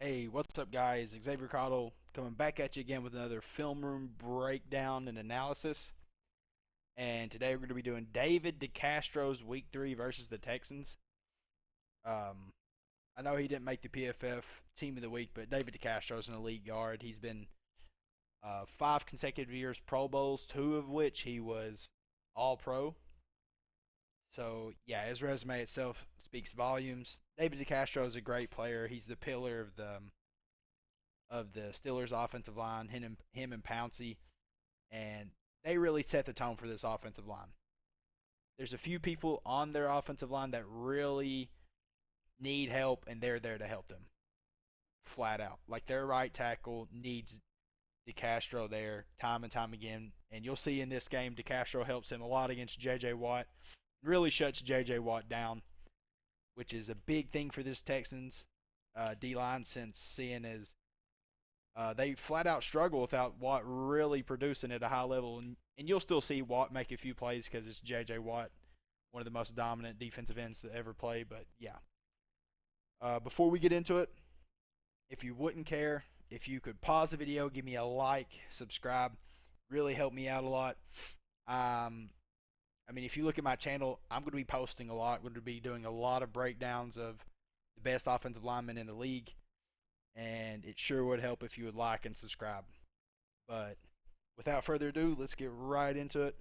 Hey, what's up, guys? Xavier Cottle coming back at you again with another film room breakdown and analysis. And today we're going to be doing David DeCastro's Week 3 versus the Texans. Um, I know he didn't make the PFF Team of the Week, but David DeCastro's an elite guard. He's been 5 consecutive years Pro Bowls, 2 of which he was All Pro. So, yeah, his resume itself speaks volumes. David DeCastro is a great player. He's the pillar of the Steelers' offensive line, him and Pouncey, and they really set the tone for this offensive line. There's a few people on their offensive line that really need help, and they're there to help them, flat out. Like their right tackle needs DeCastro there time and time again, and you'll see in this game DeCastro helps him a lot against J.J. Watt. Really shuts J.J. Watt down, which is a big thing for this Texans D line since seeing as they flat out struggle without Watt really producing at a high level. And you'll still see Watt make a few plays because it's J.J. Watt, one of the most dominant defensive ends to ever play. But yeah, before we get into it, if you wouldn't care, if you could pause the video, give me a like, subscribe, really help me out a lot. Um, I mean, if you look at my channel, I'm going to be posting a lot. I'm going to be doing a lot of breakdowns of the best offensive linemen in the league, and it sure would help if you would like and subscribe. But without further ado, let's get right into it.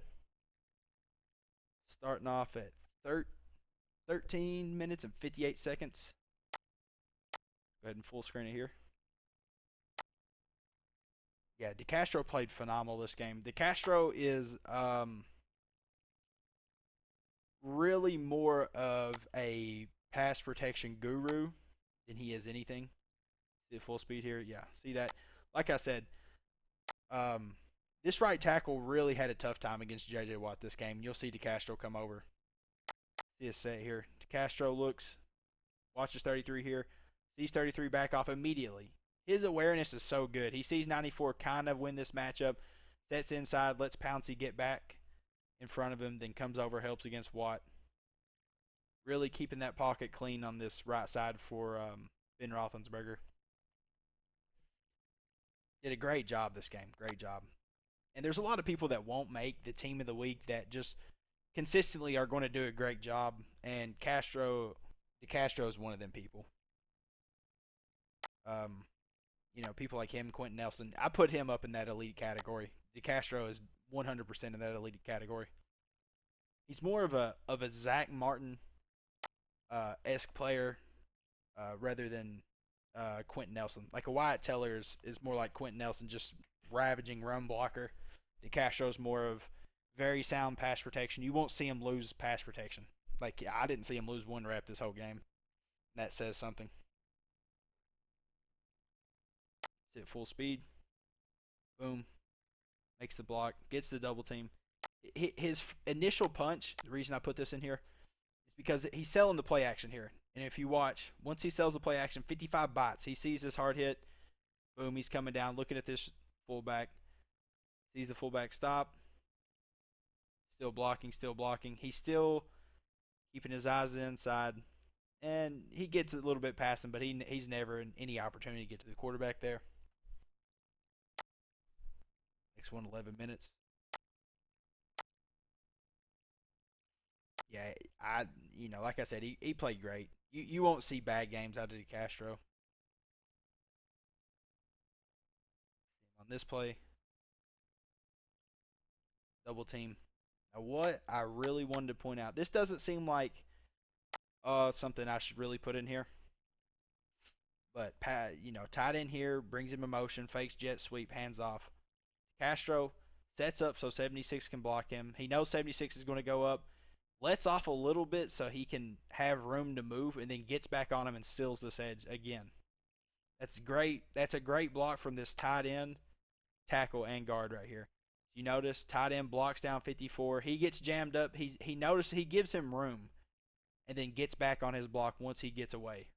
Starting off at 13 minutes and 58 seconds. Go ahead and full screen it here. Yeah, DeCastro played phenomenal this game. DeCastro is really more of a pass protection guru than he is anything. See full speed here? Yeah, see that? Like I said, um, this right tackle really had a tough time against J.J. Watt this game. You'll see DeCastro come over. See a set here. DeCastro looks, watches 33 here, sees 33 back off immediately. His awareness is so good. He sees 94 kind of win this matchup, sets inside, lets Pouncey get back in front of him, then comes over, helps against Watt. Really keeping that pocket clean on this right side for Ben Roethlisberger. Did a great job this game. Great job. And there's a lot of people that won't make the team of the week that just consistently are going to do a great job, and DeCastro is one of them people. Um, people like him, Quentin Nelson. I put him up in that elite category. DeCastro is 100% in that elite category. He's more of a Zach Martin esque player rather than Quentin Nelson. Like a Wyatt Teller is more like Quentin Nelson, just ravaging run blocker. DeCastro's more of very sound pass protection. You won't see him lose pass protection. Like I didn't see him lose one rep this whole game. That says something. It's at full speed. Boom. Makes the block. Gets the double team. His initial punch, the reason I put this in here, is because he's selling the play action here. And if you watch, once he sells the play action, 55 bites. He sees this hard hit. Boom, he's coming down, looking at this fullback. Sees the fullback stop. Still blocking, still blocking. He's still keeping his eyes to the inside. And he gets a little bit past him, but he's never in any opportunity to get to the quarterback there. Next one, 11 minutes. Yeah, like I said, he played great. You won't see bad games out of DeCastro. On this play, double team. Now, what I really wanted to point out, this doesn't seem like something I should really put in here, but tight end here brings him in motion, fakes jet sweep, hands off. Castro sets up so 76 can block him. He knows 76 is going to go up, lets off a little bit so he can have room to move, and then gets back on him and steals this edge again. That's great. That's a great block from this tight end, tackle, and guard right here. You notice tight end blocks down 54. He gets jammed up. He notices he gives him room, and then gets back on his block once he gets away.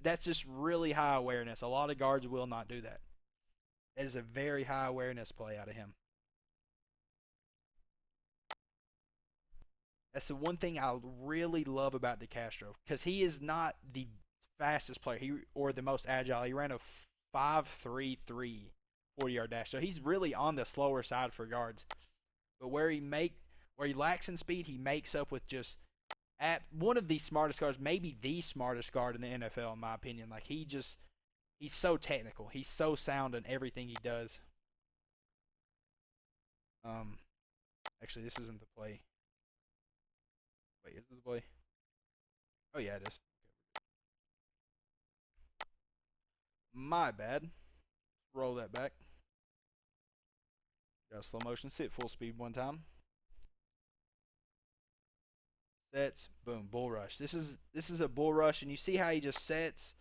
That's just really high awareness. A lot of guards will not do that. That is a very high awareness play out of him. That's the one thing I really love about DeCastro, because he is not the fastest player. Or the most agile. He ran a 5.33 40-yard dash. So he's really on the slower side for yards. But where he lacks in speed, he makes up with just at one of the smartest guards, maybe the smartest guard in the NFL, in my opinion. Like he's so technical. He's so sound in everything he does. Um, actually, this isn't the play. Wait, is this the play? Oh yeah, it is. My bad. Roll that back. Got a slow motion. See it full speed one time. Sets. Boom. Bull rush. This is a bull rush, and you see how he just sets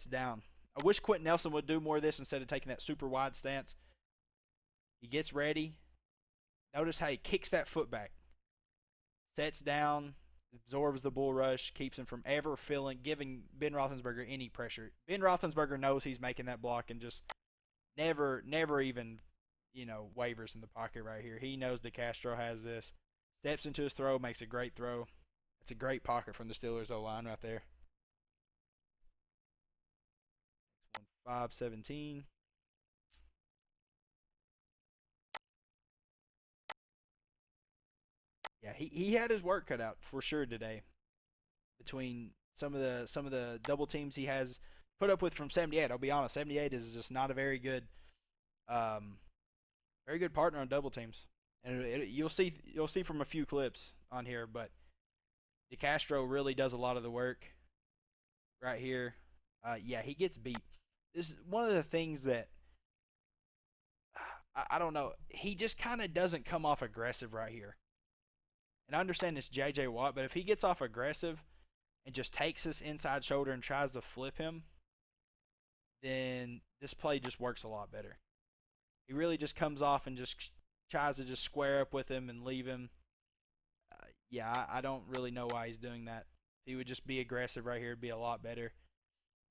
down. I wish Quentin Nelson would do more of this instead of taking that super wide stance. He gets ready. Notice how he kicks that foot back. Sets down, absorbs the bull rush, keeps him from ever giving Ben Roethlisberger any pressure. Ben Roethlisberger knows he's making that block and just never even, wavers in the pocket right here. He knows DeCastro has this. Steps into his throw, makes a great throw. It's a great pocket from the Steelers O line right there. 5-17. Yeah, he had his work cut out for sure today. Between some of the double teams he has put up with from 78. I'll be honest, 78 is just not a um, very good partner on double teams. And you'll see from a few clips on here, but DeCastro really does a lot of the work right here. Yeah, he gets beat. This is one of the things that I don't know. He just kind of doesn't come off aggressive right here. And I understand it's J.J. Watt, but if he gets off aggressive and just takes this inside shoulder and tries to flip him, then this play just works a lot better. He really just comes off and just tries to just square up with him and leave him. Yeah, I don't really know why he's doing that. If he would just be aggressive right here, it'd be a lot better.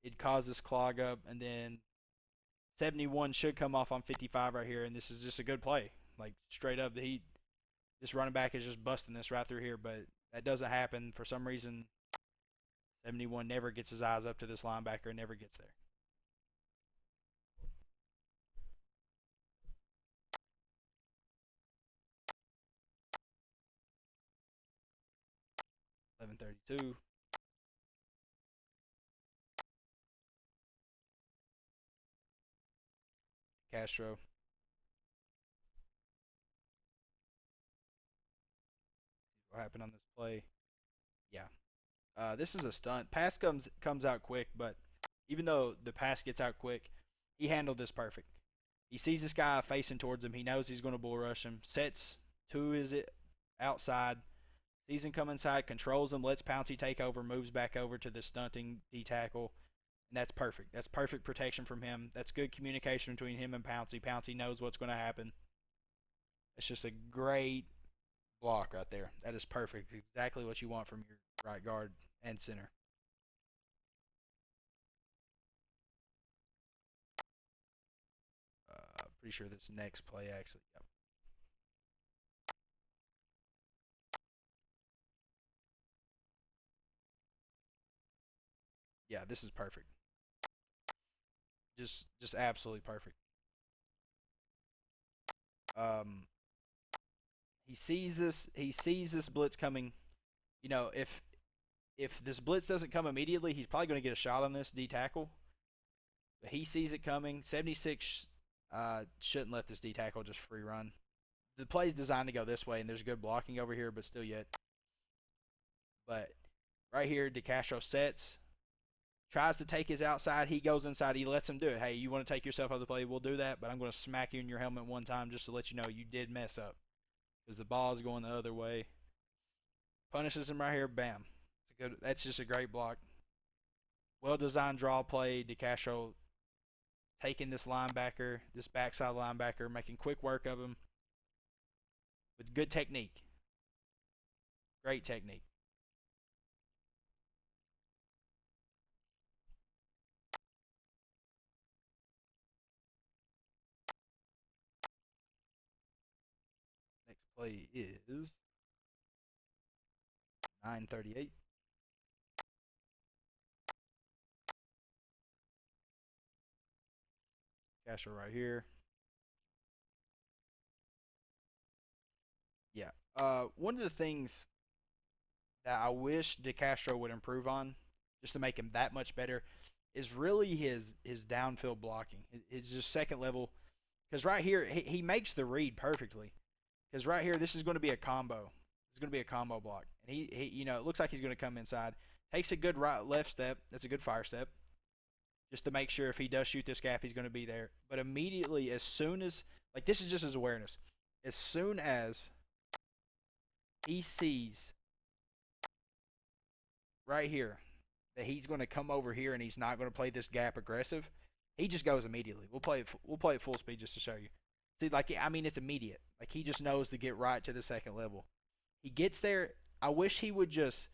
It'd cause this clog up, and then 71 should come off on 55 right here, and this is just a good play. Like, straight up, this running back is just busting this right through here, but that doesn't happen. For some reason, 71 never gets his eyes up to this linebacker and never gets there. 11:32. Castro. What happened on this play? Yeah. This is a stunt. Pass comes out quick, but even though the pass gets out quick, he handled this perfect. He sees this guy facing towards him. He knows he's going to bull rush him. Sets to his outside. Sees him come inside, controls him, lets Pouncey take over, moves back over to the stunting D tackle, and that's perfect. That's perfect protection from him. That's good communication between him and Pouncey. Pouncey knows what's going to happen. It's just a great block right there. That is perfect. Exactly what you want from your right guard and center. Pretty sure this next play actually. Yep. Yeah, this is perfect. Just absolutely perfect. Um, he sees this. He sees this blitz coming. If this blitz doesn't come immediately, he's probably going to get a shot on this D tackle. But he sees it coming. 76 shouldn't let this D tackle just free run. The play is designed to go this way, and there's good blocking over here, but still yet. But right here, DeCastro sets, tries to take his outside. He goes inside. He lets him do it. Hey, you want to take yourself out of the play? We'll do that, but I'm going to smack you in your helmet one time just to let you know you did mess up because the ball is going the other way. Punishes him right here. Bam. That's just a great block. Well designed draw play. DeCastro taking this linebacker, this backside linebacker, making quick work of him with good technique. Great technique. Next play is 9:38. DeCastro right here. Yeah. One of the things that I wish DeCastro would improve on, just to make him that much better, is really his downfield blocking. It's just second level. Because right here, he makes the read perfectly. Because right here, this is going to be a combo. It's going to be a combo block, and it looks like he's going to come inside. Takes a good right left step. That's a good fire step, just to make sure if he does shoot this gap, he's going to be there. But immediately, as soon as this is just his awareness. As soon as he sees right here that he's going to come over here and he's not going to play this gap aggressive, he just goes immediately. We'll play it full speed just to show you. See, it's immediate. Like he just knows to get right to the second level. He gets there. I wish he would just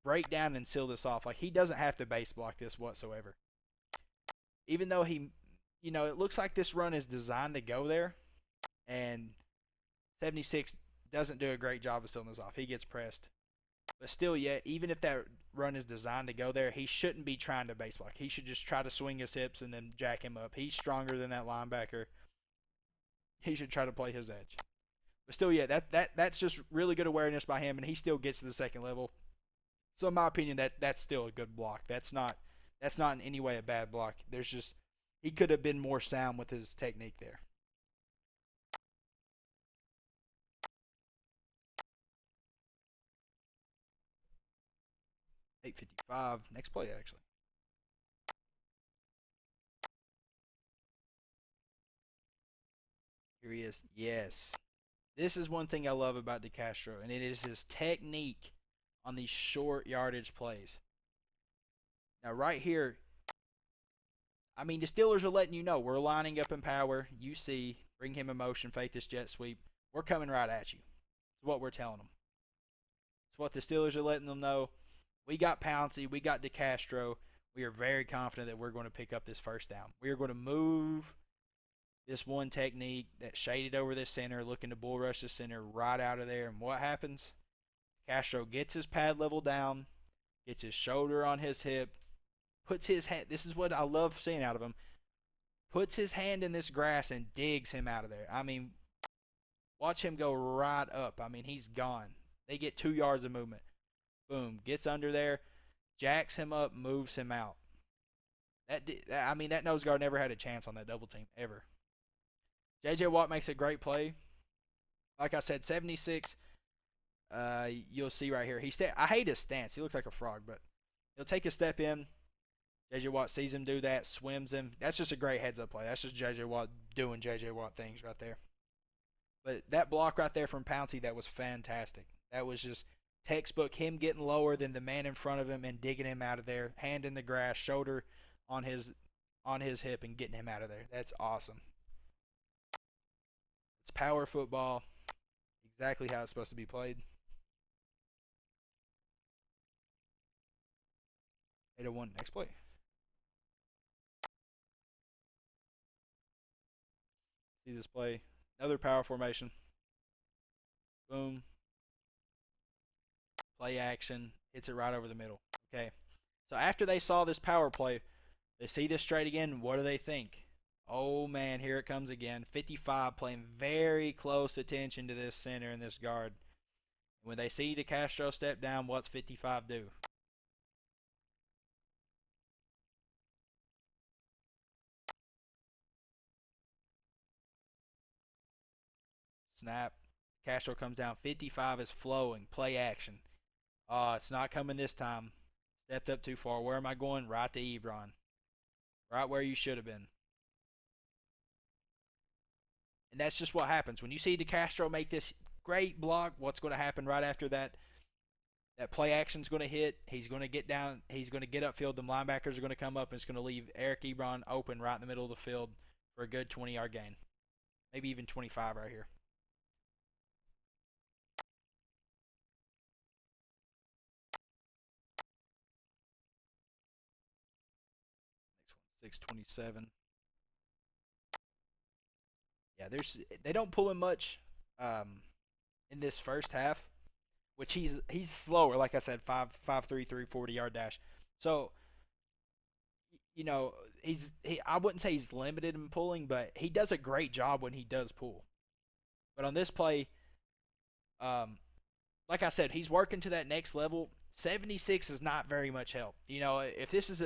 break down and seal this off. Like he doesn't have to base block this whatsoever. Even though it looks like this run is designed to go there, and 76 doesn't do a great job of sealing this off. He gets pressed. But still, yet, even if that run is designed to go there, he shouldn't be trying to base block. He should just try to swing his hips and then jack him up. He's stronger than that linebacker. He should try to play his edge. But still, yeah, that's just really good awareness by him, and he still gets to the second level. So in my opinion, that's still a good block. That's not in any way a bad block. There's just he could have been more sound with his technique there. 8:55. Next play, actually. Here he is. Yes. This is one thing I love about DeCastro, and it is his technique on these short yardage plays. Now, right here, the Steelers are letting you know we're lining up in power. You see, bring him in motion, fake this jet sweep. We're coming right at you. It's what we're telling them. It's what the Steelers are letting them know. We got Pouncey. We got DeCastro. We are very confident that we're going to pick up this first down. We are going to move this one technique that shaded over this center, looking to bull rush the center right out of there. And what happens? Castro gets his pad level down, gets his shoulder on his hip, puts his hand. This is what I love seeing out of him. Puts his hand in this grass and digs him out of there. Watch him go right up. He's gone. They get 2 yards of movement. Boom, gets under there, jacks him up, moves him out. That nose guard never had a chance on that double team ever. J.J. Watt makes a great play. Like I said, 76. You'll see right here. I hate his stance. He looks like a frog, but he'll take a step in. J.J. Watt sees him do that, swims him. That's just a great heads-up play. That's just J.J. Watt doing J.J. Watt things right there. But that block right there from Pouncey, that was fantastic. That was just textbook him getting lower than the man in front of him and digging him out of there, hand in the grass, shoulder on his hip, and getting him out of there. That's awesome. It's power football, exactly how it's supposed to be played. 801, next play. See this play. Another power formation. Boom. Play action. Hits it right over the middle. Okay. So after they saw this power play, they see this straight again. What do they think? Oh man, here it comes again. 55 playing very close attention to this center and this guard. When they see DeCastro step down, what's 55 do? Snap. Castro comes down. 55 is flowing. Play action. It's not coming this time. Stepped up too far. Where am I going? Right to Ebron. Right where you should have been. And that's just what happens. When you see DeCastro make this great block, what's going to happen right after that? That play action's going to hit. He's going to get down. He's going to get upfield. The linebackers are going to come up, and it's going to leave Eric Ebron open right in the middle of the field for a good 20-yard gain. Maybe even 25 right here. Next one, 627. Yeah, they don't pull him much in this first half, which he's slower. Like I said, 5.3 340 yard dash. So I wouldn't say he's limited in pulling, but he does a great job when he does pull. But on this play, um, like I said, he's working to that next level. 76 is not very much help. You know, if this is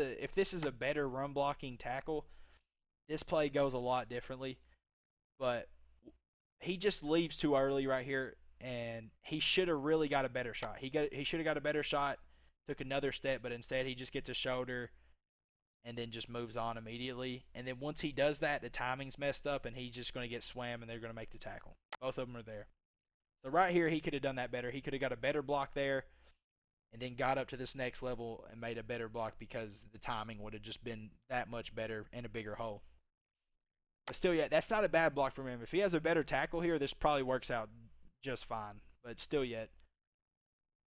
a better run blocking tackle, this play goes a lot differently. But he just leaves too early right here, and he should have really got a better shot. He should have got a better shot, took another step, but instead he just gets a shoulder and then just moves on immediately. And then once he does that, the timing's messed up, and he's just going to get swam, and they're going to make the tackle. Both of them are there. So right here, he could have done that better. He could have got a better block there, and then got up to this next level and made a better block because the timing would have just been that much better in a bigger hole. But still, yeah, that's not a bad block from him. If he has a better tackle here, this probably works out just fine. But still, yet,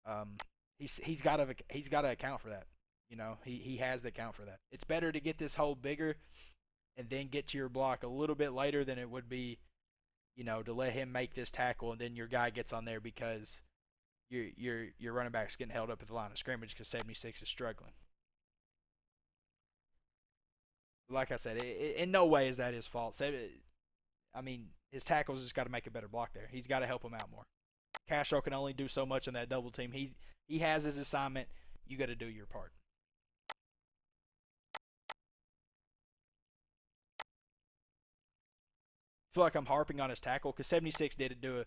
um, he's got to account for that. You know, he has to account for that. It's better to get this hole bigger and then get to your block a little bit later than it would be, you know, to let him make this tackle and then your guy gets on there because your running back's getting held up at the line of scrimmage because 76 is struggling. Like I said, in no way is that his fault. I mean, his tackles just got to make a better block there. He's got to help him out more. Castro can only do so much in that double team. He has his assignment. You got to do your part. I feel like I'm harping on his tackle because 76 did do a.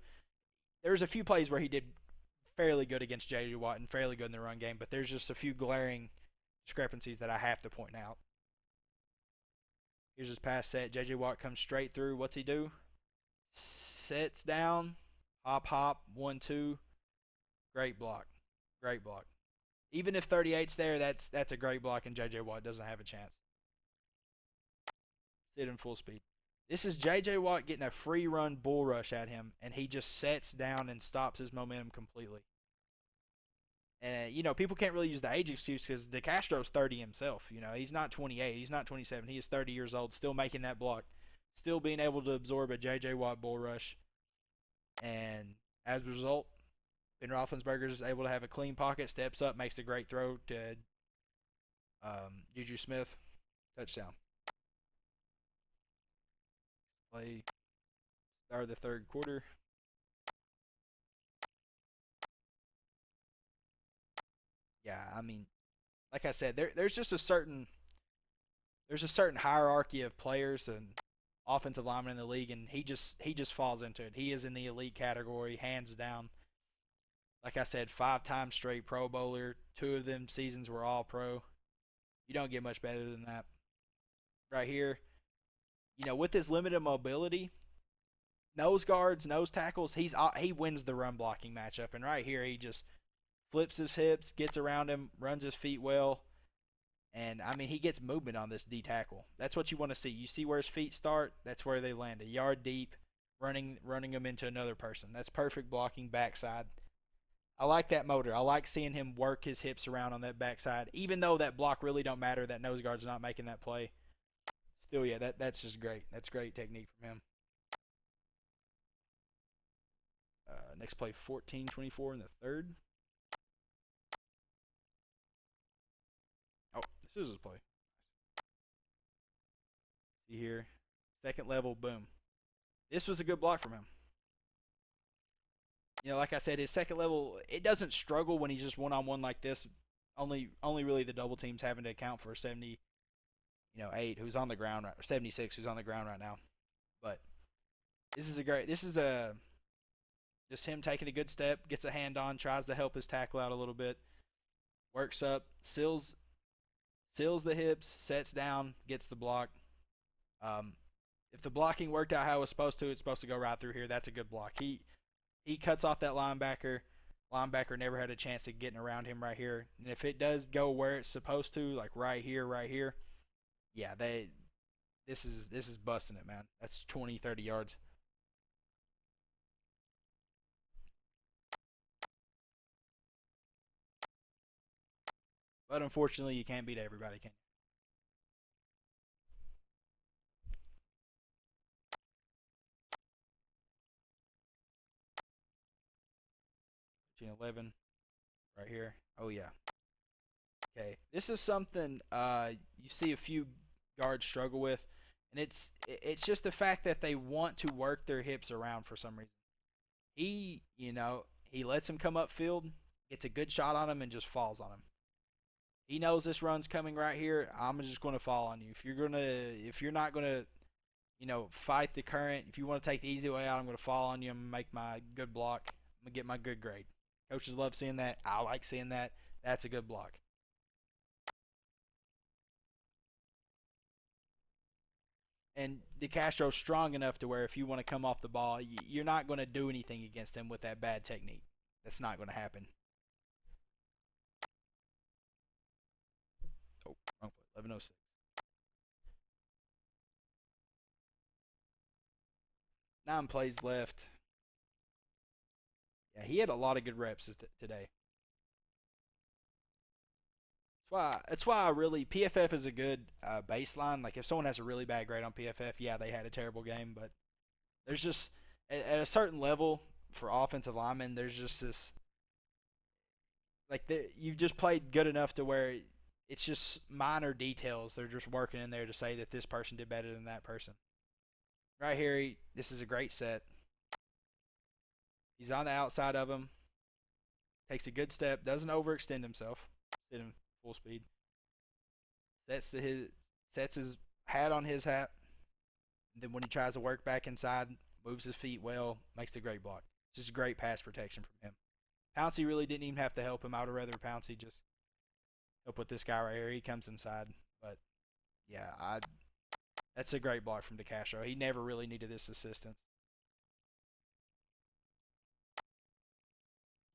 There was a few plays where he did fairly good against J.J. Watt and fairly good in the run game, but there's just a few glaring discrepancies that I have to point out. Here's his pass set. J.J. Watt comes straight through. What's he do? Sets down, hop, hop, 1-2. Great block. Great block. Even if 38's there, that's a great block, and J.J. Watt doesn't have a chance. Sit in full speed. This is J.J. Watt getting a free run bull rush at him, and he just sets down and stops his momentum completely. And you know, people can't really use the age excuse because DeCastro's 30 himself. You know, he's not 28, he's not 27, he is 30 years old, still making that block, still being able to absorb a J.J. Watt bull rush, and as a result, Ben Roethlisberger is able to have a clean pocket, steps up, makes a great throw to Juju Smith, touchdown. Play start the third quarter. Yeah, I mean, like I said, there's just there's a certain hierarchy of players and offensive linemen in the league, and he just falls into it. He is in the elite category, hands down. Like I said, 5 times straight Pro Bowler. 2 of them seasons were All Pro. You don't get much better than that. Right here, you know, with his limited mobility, nose guards, nose tackles, he wins the run blocking matchup. And right here, he just flips his hips, gets around him, runs his feet well, and I mean he gets movement on this D tackle. That's what you want to see. You see where his feet start, that's where they land. A yard deep, running him into another person. That's perfect blocking backside. I like that motor. I like seeing him work his hips around on that backside. Even though that block really don't matter, that nose guard's not making that play. Still, yeah, that's just great. That's great technique from him. Next play, 14-24 in the third. Oh, this is his play. See here, second level, boom. This was a good block from him. You know, like I said, his second level, it doesn't struggle when he's just one on one like this. Only really the double teams having to account for 70, you know, 8 who's on the ground right, or 76 who's on the ground right now. But this is a just him taking a good step, gets a hand on, tries to help his tackle out a little bit, works up, seals the hips, sets down, gets the block. Um, if the blocking worked out how it was supposed to, it's supposed to go right through here. That's a good block. He cuts off that linebacker. Linebacker never had a chance of getting around him right here. And if it does go where it's supposed to, like right here, yeah, this is busting it, man. That's 20, 30 yards. But unfortunately, you can't beat everybody, can 11 right here. Oh yeah. Okay, this is something you see a few guards struggle with, and it's just the fact that they want to work their hips around for some reason. He lets him come upfield, gets a good shot on him, and just falls on him. He knows this run's coming right here. I'm just going to fall on you. If you're not gonna, fight the current. If you want to take the easy way out, I'm going to fall on you. I'm going to make my good block. I'm going to get my good grade. Coaches love seeing that. I like seeing that. That's a good block. And DeCastro's strong enough to where if you want to come off the ball, you're not going to do anything against him with that bad technique. That's not going to happen. Oh, wrong play. 11:06. 9 plays left. Yeah, he had a lot of good reps today. That's why I really PFF is a good baseline. Like if someone has a really bad grade on PFF, yeah, they had a terrible game. But there's just at a certain level for offensive linemen, there's just this you've just played good enough to where it's just minor details. They're just working in there to say that this person did better than that person. Right here, this is a great set. He's on the outside of him, takes a good step, doesn't overextend himself, hit him full speed. Sets his hat on his hat. And then when he tries to work back inside, moves his feet well, makes the great block. Just great pass protection from him. Pouncey really didn't even have to help him. I would rather Pouncey just help with this guy right here. He comes inside. But yeah, that's a great block from DeCastro. He never really needed this assistance.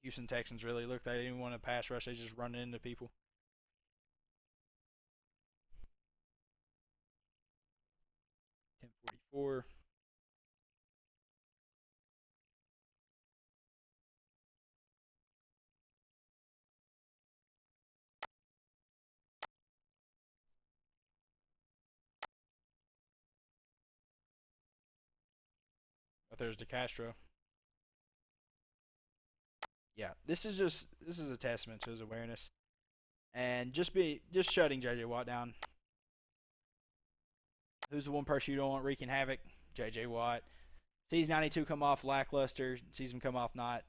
Houston Texans really looked at anyone in a pass rush. They just running into people. .44. But there's DeCastro. Yeah, this is a testament to his awareness and just shutting JJ Watt down. Who's the one person you don't want wreaking havoc? JJ Watt. Sees 92 come off lackluster. Sees him come off not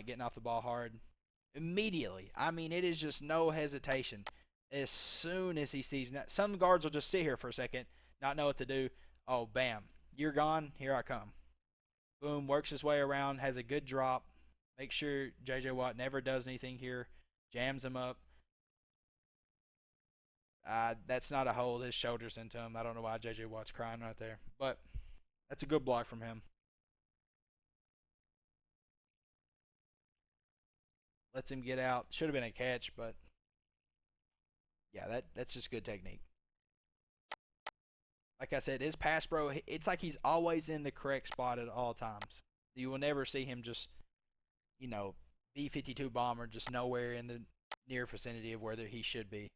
getting off the ball hard. Immediately. I mean, it is just no hesitation. As soon as he sees that, some guards will just sit here for a second, not know what to do. Oh, bam. You're gone. Here I come. Boom. Works his way around. Has a good drop. Make sure JJ Watt never does anything here. Jams him up. That's not a hold. His shoulder's into him. I don't know why JJ Watt's crying right there. But that's a good block from him. Lets him get out. Should have been a catch, but yeah, that's just good technique. Like I said, his pass pro, it's like he's always in the correct spot at all times. You will never see him just, you know, B-52 bomber just nowhere in the near vicinity of where he should be.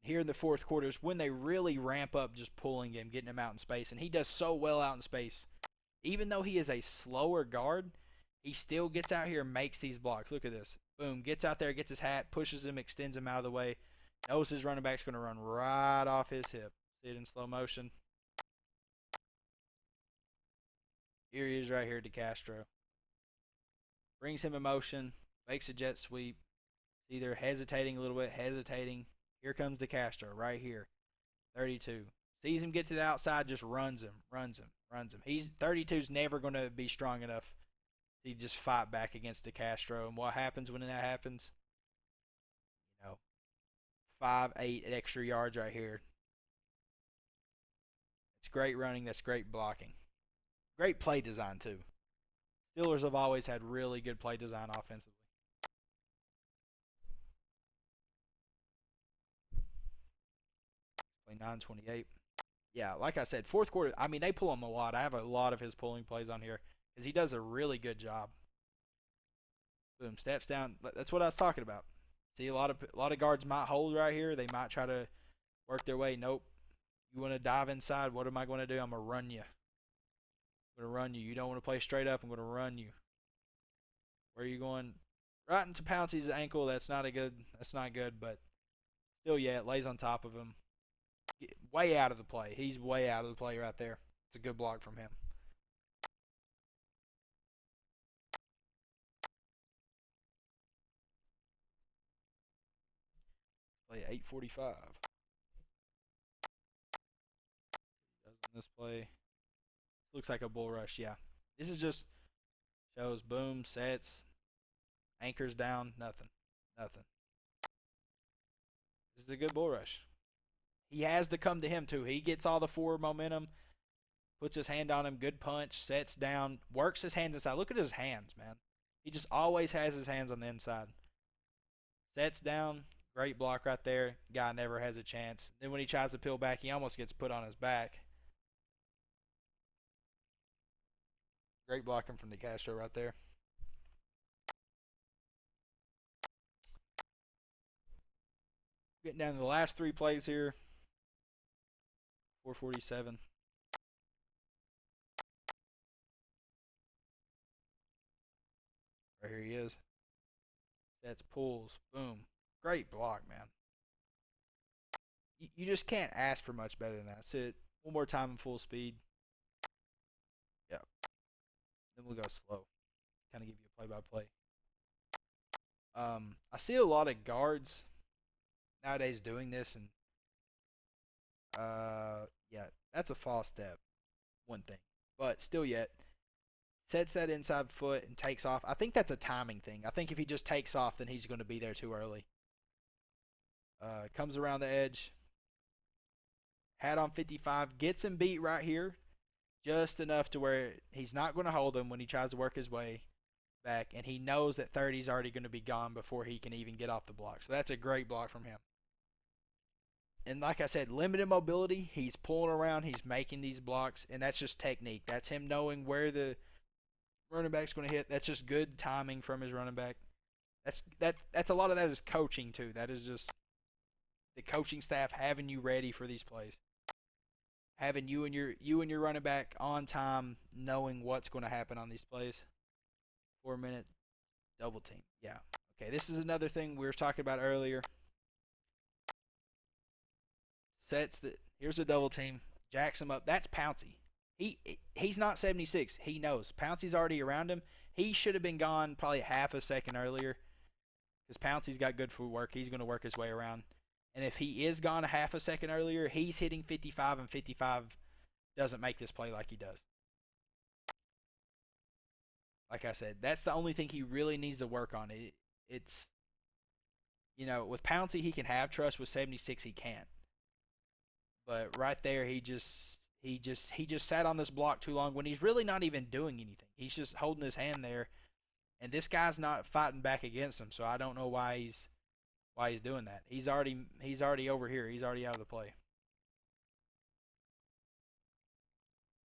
Here in the fourth quarter is when they really ramp up just pulling him, getting him out in space. And he does so well out in space. Even though he is a slower guard, he still gets out here and makes these blocks. Look at this. Boom. Gets out there, gets his hat, pushes him, extends him out of the way. Knows his running back's going to run right off his hip. See it in slow motion. Here he is right here, DeCastro. Brings him in motion, makes a jet sweep. Either hesitating a little bit, hesitating. Here comes DeCastro right here. 32. Sees him get to the outside, just runs him. He's 32's never going to be strong enough to just fight back against DeCastro. And what happens when that happens? 5, 8 extra yards right here. It's great running. That's great blocking. Great play design, too. Steelers have always had really good play design offensively. Play 9:28. Yeah, like I said, fourth quarter, I mean, they pull him a lot. I have a lot of his pulling plays on here because he does a really good job. Boom, steps down. That's what I was talking about. See, a lot of guards might hold right here. They might try to work their way. Nope. You want to dive inside? What am I going to do? I'm going to run you. I'm going to run you. You don't want to play straight up. I'm going to run you. Where are you going? Right into Pouncey's ankle. That's not good. But Still yet, lays on top of him. Way out of the play. He's way out of the play right there. It's a good block from him. Play 8:45. Does in this play. Looks like a bull rush. Yeah. This is just shows boom, sets, anchors down, nothing. Nothing. This is a good bull rush. He has to come to him too. He gets all the forward momentum, puts his hand on him, good punch, sets down, works his hands inside. Look at his hands, man. He just always has his hands on the inside. Sets down, great block right there. Guy never has a chance. Then when he tries to peel back, he almost gets put on his back. Great blocking from DeCastro right there. Getting down to the last three plays here. 4:47. Right here he is. Sets, pulls, boom. Great block, man. You just can't ask for much better than that. That's it. One more time in full speed. Yep. Then we'll go slow. Kind of give you a play-by-play. I see a lot of guards nowadays doing this, and yeah, that's a false step. One thing, but still yet sets that inside foot and takes off. I think that's a timing thing. I think if he just takes off, then he's going to be there too early. Comes around the edge. Hat on 55. Gets him beat right here. Just enough to where he's not going to hold him when he tries to work his way back. And he knows that 30 is already going to be gone before he can even get off the block. So that's a great block from him. And like I said, limited mobility. He's pulling around. He's making these blocks. And that's just technique. That's him knowing where the running back's going to hit. That's just good timing from his running back. That's a lot of that is coaching too. That is just the coaching staff having you ready for these plays, having you and your running back on time, knowing what's going to happen on these plays. 4-minute double team. Yeah. Okay. This is another thing we were talking about earlier. Sets that. Here's the double team. Jacks him up. That's Pouncey. He's not 76. He knows. Pouncey's already around him. He should have been gone probably half a second earlier because Pouncey's got good footwork. He's going to work his way around. And if he is gone a half a second earlier, he's hitting 55, and 55 doesn't make this play like he does. Like I said, that's the only thing he really needs to work on. It's, with Pouncey, he can have trust. With 76, he can't. But right there, he just sat on this block too long when he's really not even doing anything. He's just holding his hand there, and this guy's not fighting back against him. So I don't know why he's doing that. He's already over here. He's already out of the play.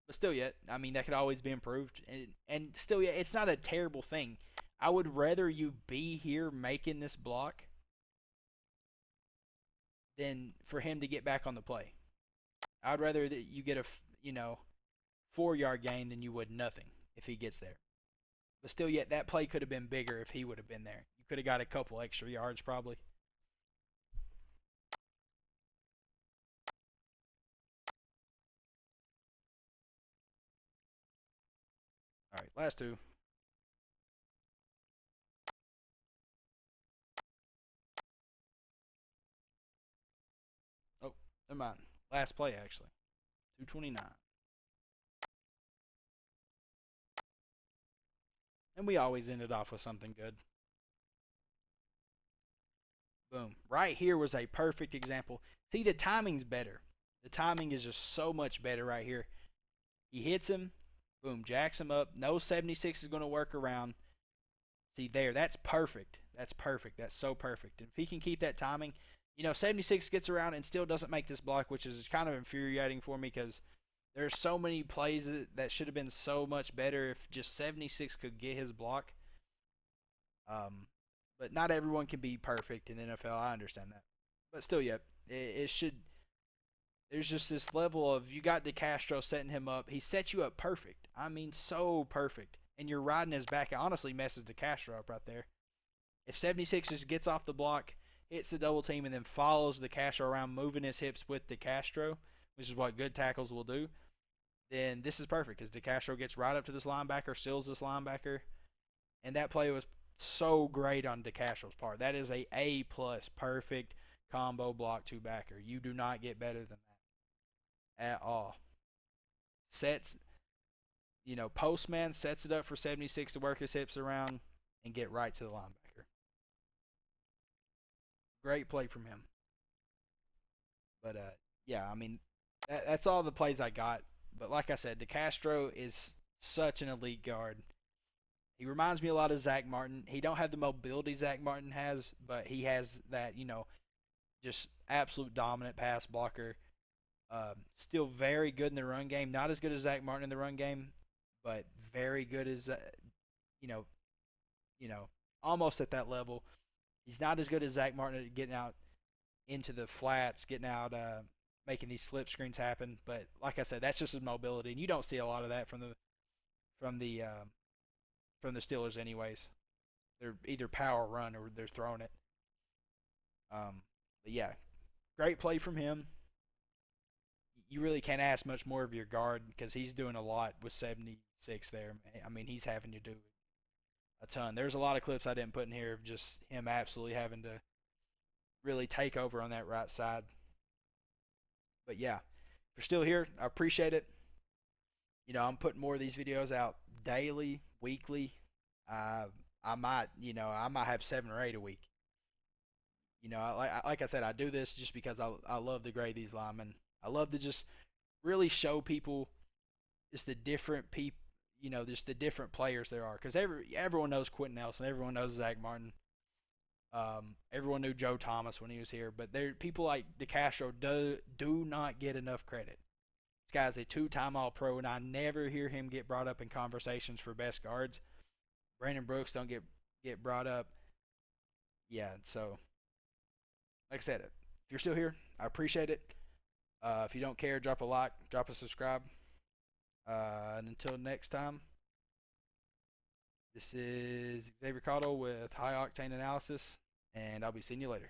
But still yet, I mean, that could always be improved. And still yet, it's not a terrible thing. I would rather you be here making this block than for him to get back on the play. I'd rather that you get a 4-yard gain than you would nothing if he gets there. But still yet, that play could have been bigger if he would have been there. You could have got a couple extra yards probably. All right, last two. Oh, never mind. Last play, actually. 2:29. And we always ended off with something good. Boom. Right here was a perfect example. See, the timing's better. The timing is just so much better right here. He hits him. Boom. Jacks him up. No 76 is going to work around. See there. That's perfect. That's perfect. That's so perfect. And if he can keep that timing, 76 gets around and still doesn't make this block, which is kind of infuriating for me because there's so many plays that should have been so much better if just 76 could get his block. But not everyone can be perfect in the NFL. I understand that. But still, yeah, it should. There's just this level of you got DeCastro setting him up. He set you up perfect. I mean, so perfect. And you're riding his back. It honestly messes DeCastro up right there. If 76 just gets off the block hits the double team, and then follows DeCastro around, moving his hips with DeCastro, which is what good tackles will do, then this is perfect because DeCastro gets right up to this linebacker, seals this linebacker, and that play was so great on DeCastro's part. That is A plus, perfect combo block two backer. You do not get better than that at all. Sets, postman sets it up for 76 to work his hips around and get right to the linebacker. Great play from him. But yeah, I mean, that's all the plays I got. But like I said, DeCastro is such an elite guard. He reminds me a lot of Zach Martin. He don't have the mobility Zach Martin has, but he has that, just absolute dominant pass blocker. Still very good in the run game. Not as good as Zach Martin in the run game, but very good as you know, almost at that level. He's not as good as Zach Martin at getting out into the flats, getting out, making these slip screens happen. But like I said, that's just his mobility, and you don't see a lot of that from the from the Steelers, anyways. They're either power run or they're throwing it. But yeah, great play from him. You really can't ask much more of your guard because he's doing a lot with 76 there. I mean, he's having to do a ton. There's a lot of clips I didn't put in here of just him absolutely having to really take over on that right side. But yeah, if you're still here, I appreciate it. I'm putting more of these videos out daily, weekly. Uh, I might have 7 or 8 a week. Like I said, I do this just because I love to grade these linemen. I love to just really show people just the different people, just the different players there are. Because everyone knows Quentin Nelson, everyone knows Zach Martin, everyone knew Joe Thomas when he was here, but there people like DeCastro do not get enough credit. This guy's a two-time All-Pro, and I never hear him get brought up in conversations for best guards. Brandon Brooks don't get brought up. Yeah, so like I said, if you're still here, I appreciate it. If you don't care, drop a like, drop a subscribe. And until next time, this is Xavier Cotto with High Octane Analysis, and I'll be seeing you later.